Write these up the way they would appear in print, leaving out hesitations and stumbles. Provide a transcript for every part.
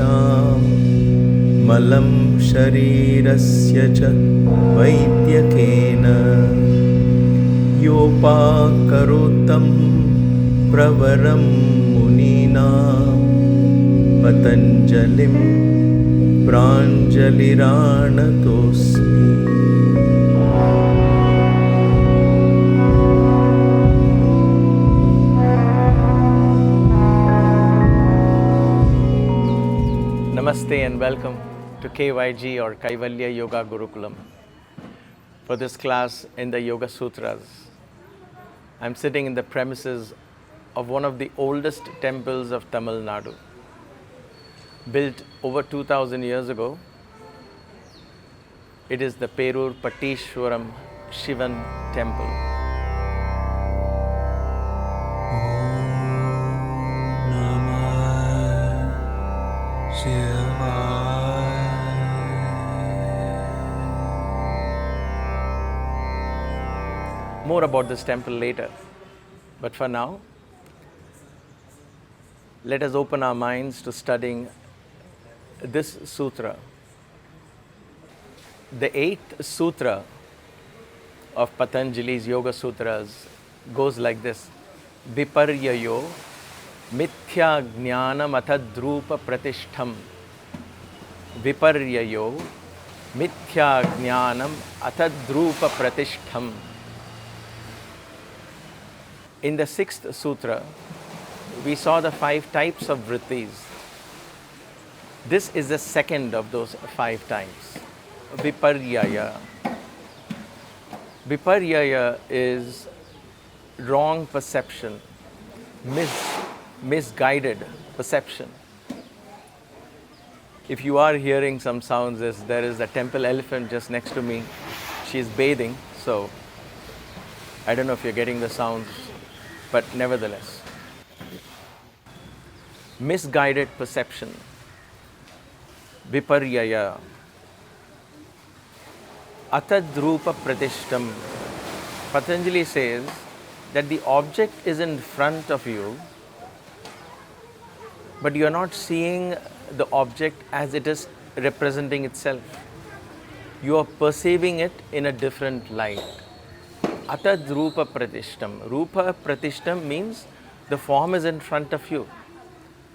येषां मलं शरीरस्य च वैद्यकेन योपाकरोतं प्रवरं मुनीनां पतञ्जलिं प्राञ्जलिरानतोऽस्मि। Namaste and welcome to KYG or Kaivalya Yoga Gurukulam. For this class in the Yoga Sutras, I'm sitting in the premises of one of the oldest temples of Tamil Nadu, built over 2000 years ago. It is the Perur Pateeswarar Shivan Temple. More about this temple later, but for now, let us open our minds to studying this sutra. The 8th sutra of Patanjali's Yoga Sutras goes like this: viparyayo mithyā-jñānam-atad-rūpa-pratiṣṭham. Viparyayo mithyā-jñānam-atad-rūpa-pratiṣṭham. In the 6th sutra, we saw the 5 types of vrittis. This is the second of those 5 types, viparyaya. Viparyaya is wrong perception, misguided perception. If you are hearing some sounds, there is a temple elephant just next to me. She's bathing, so I don't know if you're getting the sounds, but nevertheless. Misguided perception, viparyaya. Atad-rūpa-pratiṣṭham. Patanjali says that the object is in front of you, but you are not seeing the object as it is representing itself. You are perceiving it in a different light. Atad-rūpa-pratiṣṭham. Rūpa-pratiṣṭham means the form is in front of you.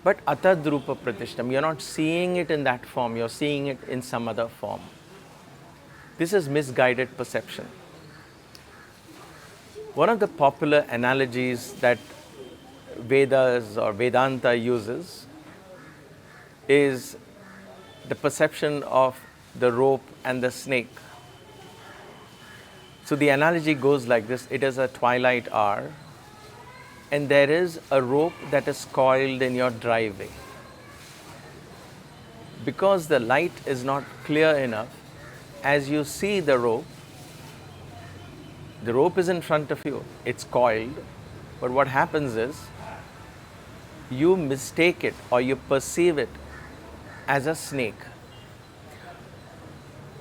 But atad-rūpa-pratiṣṭham, you're not seeing it in that form, you're seeing it in some other form. This is misguided perception. One of the popular analogies that Vedas or Vedanta uses is the perception of the rope and the snake. So the analogy goes like this: it is a twilight hour, and there is a rope that is coiled in your driveway. Because the light is not clear enough, as you see the rope is in front of you, it's coiled, but what happens is you mistake it or you perceive it as a snake.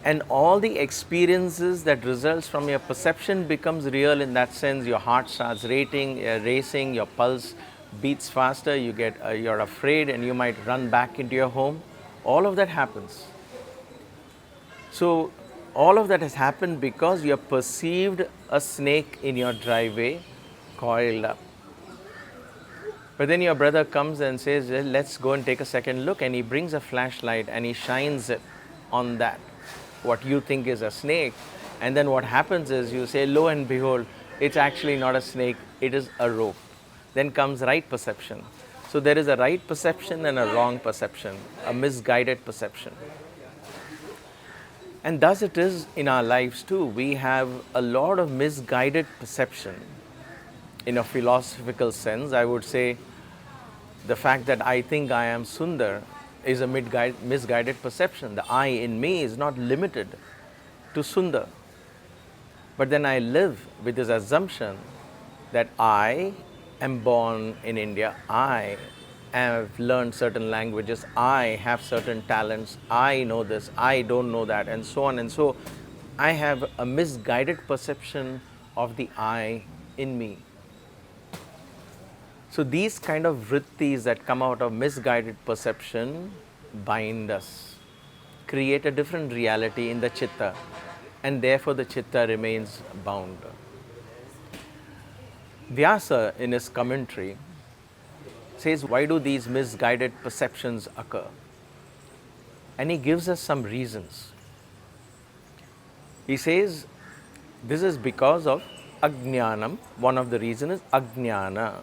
And all the experiences that results from your perception becomes real in that sense. Your heart starts racing, your pulse beats faster, you're afraid and you might run back into your home. All of that happens. So all of that has happened because you have perceived a snake in your driveway coiled up. But then your brother comes and says, let's go and take a second look, and he brings a flashlight and he shines it on that, what you think is a snake. And then what happens is you say, lo and behold, it's actually not a snake, it is a rope. Then comes right perception. So there is a right perception and a wrong perception, a misguided perception. And thus it is in our lives too. We have a lot of misguided perception. In a philosophical sense, I would say the fact that I think I am Sunder is a misguided perception. The I in me is not limited to Sunder. But then I live with this assumption that I am born in India, I have learned certain languages, I have certain talents, I know this, I don't know that, and so on. And so I have a misguided perception of the I in me. So these kind of vrittis that come out of misguided perception, bind us, create a different reality in the chitta, and therefore the chitta remains bound. Vyasa, in his commentary, says, why do these misguided perceptions occur? And he gives us some reasons. He says, this is because of ajnânam. One of the reasons is ajnāna.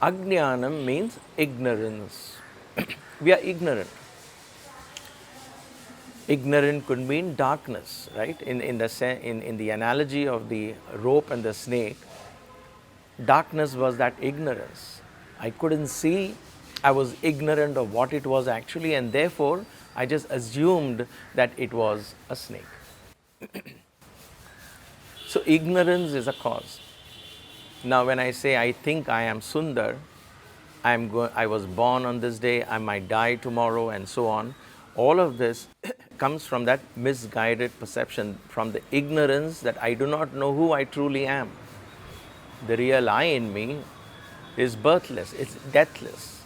Ajnânam means ignorance. We are ignorant. Ignorant could mean darkness, right? In the analogy of the rope and the snake, darkness was that ignorance. I couldn't see, I was ignorant of what it was actually, and therefore I just assumed that it was a snake. So ignorance is a cause. Now when I say I think I am Sundar, I was born on this day, I might die tomorrow, and so on, all of this comes from that misguided perception, from the ignorance that I do not know who I truly am. The real I in me is birthless, it's deathless.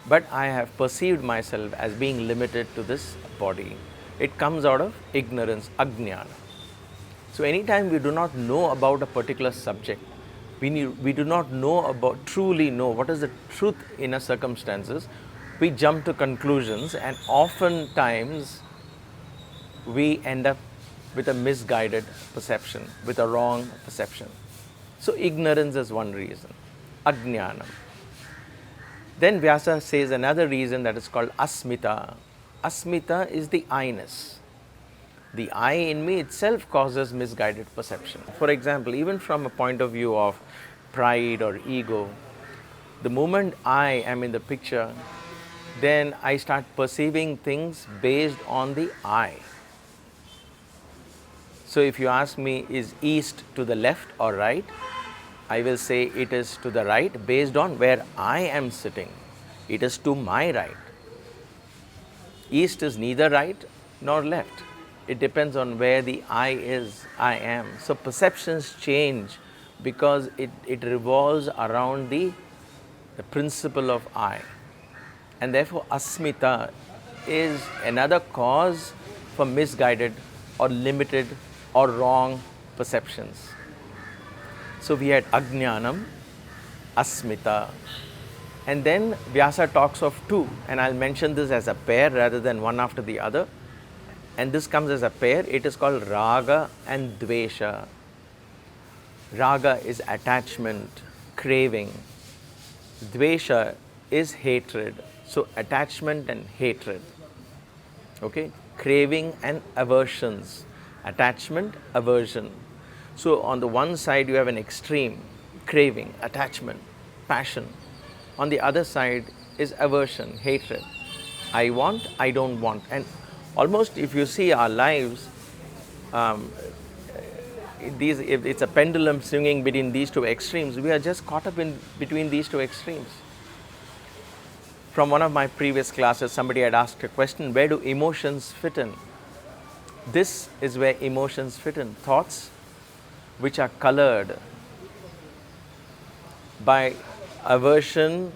But I have perceived myself as being limited to this body. It comes out of ignorance, ajnāna. So anytime we do not know about a particular subject, we do not truly know what is the truth in our circumstances, we jump to conclusions, and oftentimes we end up with a misguided perception, with a wrong perception. So ignorance is one reason, ajnānam. Then Vyasa says another reason, that is called asmita. Asmita is the I-ness. The I in me itself causes misguided perception. For example, even from a point of view of pride or ego, the moment I am in the picture, then I start perceiving things based on the I. So if you ask me, is east to the left or right? I will say it is to the right based on where I am sitting. It is to my right. East is neither right nor left. It depends on where the I is, I am. So perceptions change because it revolves around the principle of I. And therefore asmita is another cause for misguided or limited or wrong perceptions. So we had ajnānam, asmita, and then Vyasa talks of two, and I'll mention this as a pair rather than one after the other. And this comes as a pair. It is called raga and dvesha. Raga is attachment, craving. Dvesha is hatred. So attachment and hatred. Okay? Craving and aversions. Attachment, aversion. So on the one side you have an extreme, craving, attachment, passion. On the other side is aversion, hatred. I want, I don't want. And almost if you see our lives, it's a pendulum swinging between these two extremes. We are just caught up in between these two extremes. From one of my previous classes, somebody had asked a question, where do emotions fit in? This is where emotions fit in. Thoughts which are colored by aversion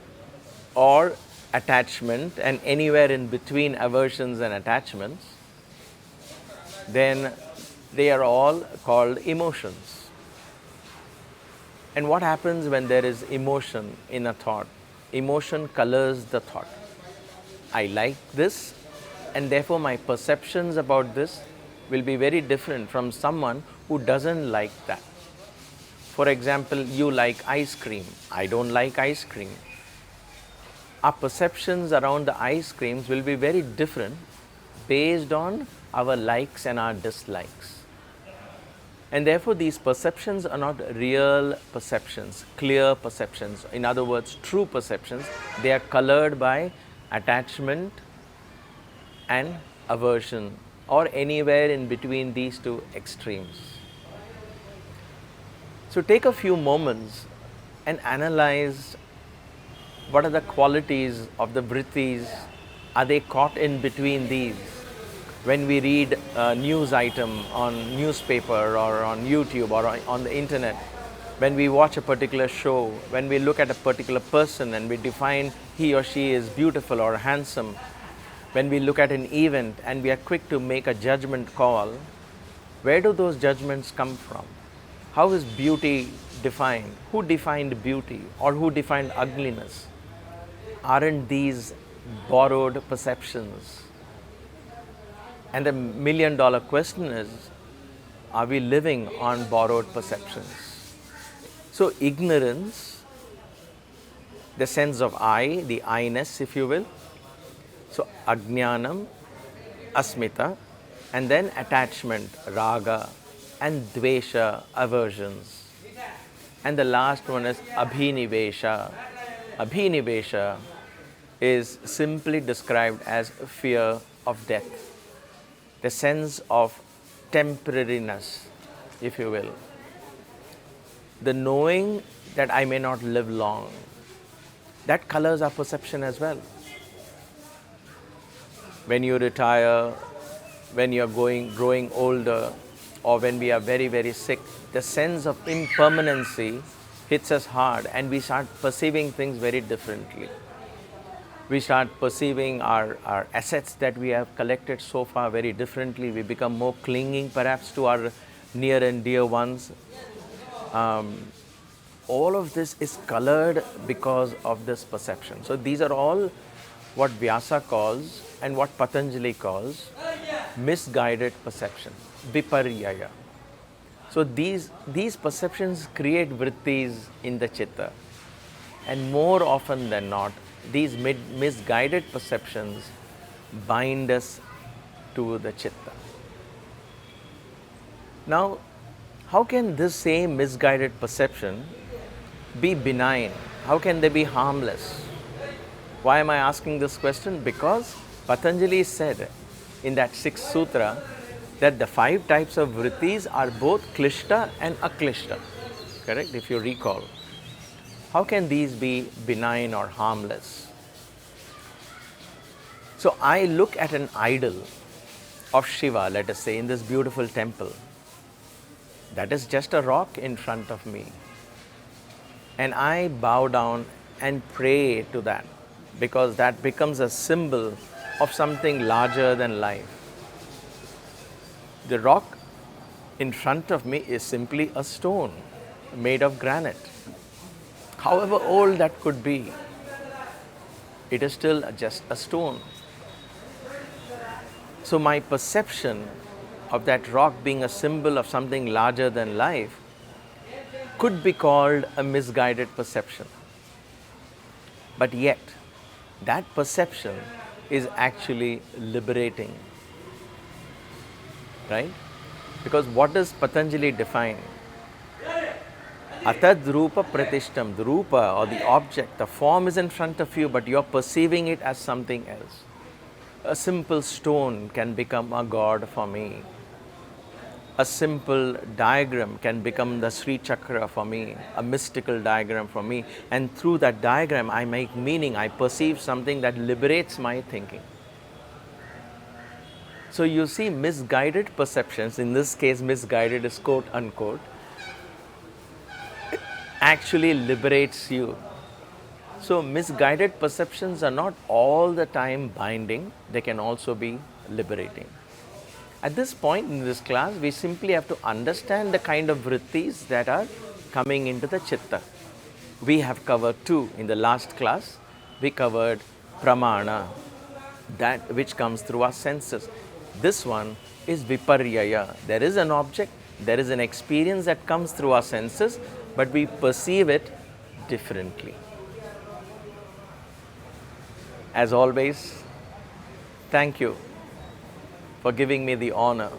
or attachment, and anywhere in between aversions and attachments, then they are all called emotions. And what happens when there is emotion in a thought? Emotion colors the thought. I like this, and therefore my perceptions about this will be very different from someone who doesn't like that. For example, you like ice cream. I don't like ice cream. Our perceptions around the ice creams will be very different based on our likes and our dislikes. And therefore, these perceptions are not real perceptions, clear perceptions. In other words, true perceptions. They are colored by attachment and aversion, or anywhere in between these two extremes. So take a few moments and analyze what are the qualities of the vrittis. Are they caught in between these? When we read a news item on newspaper or on YouTube or on the internet, when we watch a particular show, when we look at a particular person and we define he or she is beautiful or handsome, When we look at an event and we are quick to make a judgment call, where do those judgments come from? How is beauty defined? Who defined beauty or who defined ugliness? Aren't these borrowed perceptions? And the million-dollar question is, are we living on borrowed perceptions? So ignorance, the sense of I, the I-ness if you will. So ajnânam, asmita, and then attachment, raga, and dvesha, aversions. And the last one is abhinivesha. Abhinivesha is simply described as fear of death, the sense of temporariness, if you will. The knowing that I may not live long, that colors our perception as well. When you retire, when you're growing older, or when we are very, very sick, the sense of impermanency hits us hard and we start perceiving things very differently. We start perceiving our assets that we have collected so far very differently. We become more clinging perhaps to our near and dear ones. All of this is colored because of this perception. So these are all what Vyasa calls and what Patanjali calls misguided perception, viparyayo. So these perceptions create vrittis in the chitta, and more often than not, these misguided perceptions bind us to the chitta. Now, how can this same misguided perception be benign? How can they be harmless? Why am I asking this question? Because Patanjali said in that 6th sutra that the 5 types of vrittis are both klishta and aklishta. Correct? If you recall. How can these be benign or harmless? So I look at an idol of Shiva, let us say, in this beautiful temple. That is just a rock in front of me. And I bow down and pray to that, because that becomes a symbol of something larger than life. The rock in front of me is simply a stone made of granite. However old that could be, it is still just a stone. So my perception of that rock being a symbol of something larger than life could be called a misguided perception. But yet, that perception is actually liberating. Right? Because what does Patanjali define? Atad-rūpa-pratiṣṭham, the rupa or the object, the form is in front of you, but you're perceiving it as something else. A simple stone can become a god for me. A simple diagram can become the Sri Chakra for me, a mystical diagram for me. And through that diagram, I make meaning, I perceive something that liberates my thinking. So you see, misguided perceptions, in this case misguided is quote unquote, actually liberates you. So misguided perceptions are not all the time binding, they can also be liberating. At this point in this class, we simply have to understand the kind of vrittis that are coming into the chitta. We have covered 2 in the last class. We covered pramana, that which comes through our senses. This one is viparyayo. There is an object, there is an experience that comes through our senses, but we perceive it differently. As always, thank you for giving me the honor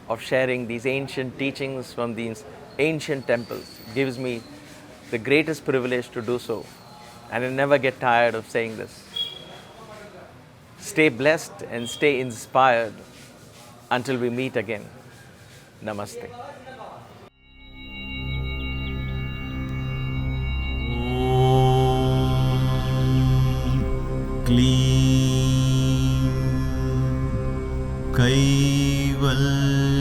of sharing these ancient teachings from these ancient temples. It gives me the greatest privilege to do so, and I never get tired of saying this. Stay blessed and stay inspired until we meet again. Namaste. Kaivalya